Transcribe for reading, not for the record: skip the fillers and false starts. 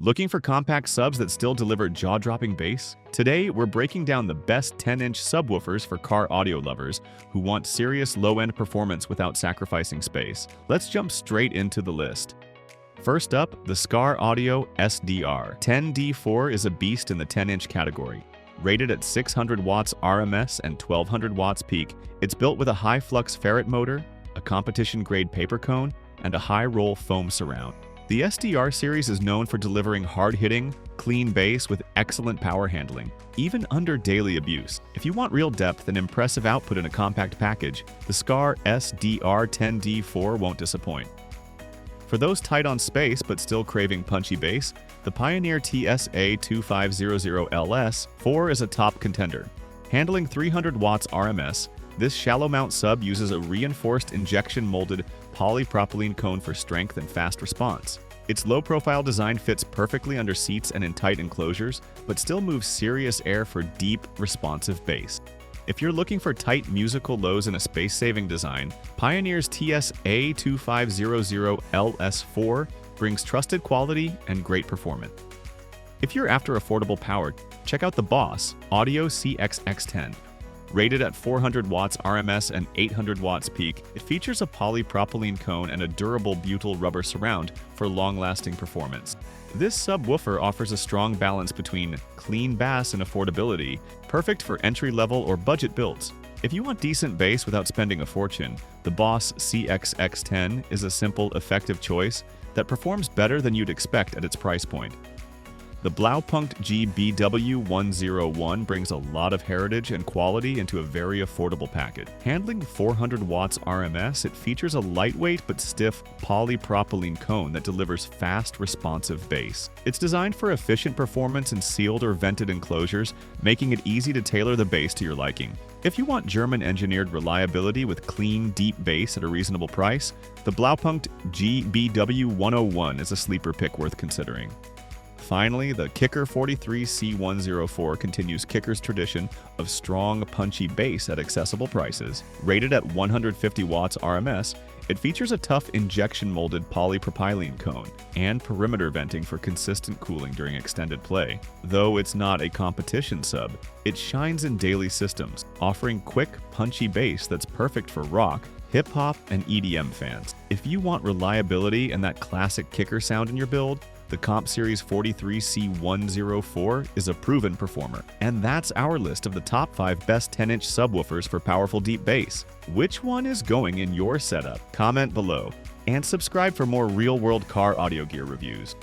Looking for compact subs that still deliver jaw-dropping bass? Today, we're breaking down the best 10-inch subwoofers for car audio lovers who want serious low-end performance without sacrificing space. Let's jump straight into the list. First up, the Skar Audio SDR. 10D4 is a beast in the 10-inch category. Rated at 600 watts RMS and 1200 watts peak, it's built with a high-flux ferrite motor, a competition-grade paper cone, and a high-roll foam surround. The SDR series is known for delivering hard-hitting, clean bass with excellent power handling, even under daily abuse. If you want real depth and impressive output in a compact package, the Skar SDR 10D4 won't disappoint. For those tight on space but still craving punchy bass, the Pioneer TSA 2500LS4 is a top contender. Handling 300 watts RMS, this shallow mount sub uses a reinforced injection-molded polypropylene cone for strength and fast response. Its low-profile design fits perfectly under seats and in tight enclosures, but still moves serious air for deep, responsive bass. If you're looking for tight musical lows in a space-saving design, Pioneer's TSA 2500LS4 brings trusted quality and great performance. If you're after affordable power, check out the Boss Audio CXX10. Rated at 400 watts RMS and 800 watts peak, it features a polypropylene cone and a durable butyl rubber surround for long-lasting performance. This subwoofer offers a strong balance between clean bass and affordability, perfect for entry-level or budget builds. If you want decent bass without spending a fortune, the Boss CXX10 is a simple, effective choice that performs better than you'd expect at its price point. The Blaupunkt GBW101 brings a lot of heritage and quality into a very affordable package. Handling 400 watts RMS, it features a lightweight but stiff polypropylene cone that delivers fast, responsive bass. It's designed for efficient performance in sealed or vented enclosures, making it easy to tailor the bass to your liking. If you want German-engineered reliability with clean, deep bass at a reasonable price, the Blaupunkt GBW101 is a sleeper pick worth considering. Finally, the Kicker 43C104 continues Kicker's tradition of strong, punchy bass at accessible prices. Rated at 150 watts RMS, it features a tough injection-molded polypropylene cone and perimeter venting for consistent cooling during extended play. Though it's not a competition sub, it shines in daily systems, offering quick, punchy bass that's perfect for rock, hip-hop, and EDM fans. If you want reliability and that classic Kicker sound in your build, the Comp Series 43C104 is a proven performer. And that's our list of the top 5 best 10-inch subwoofers for powerful deep bass. Which one is going in your setup? Comment below. And subscribe for more real-world car audio gear reviews.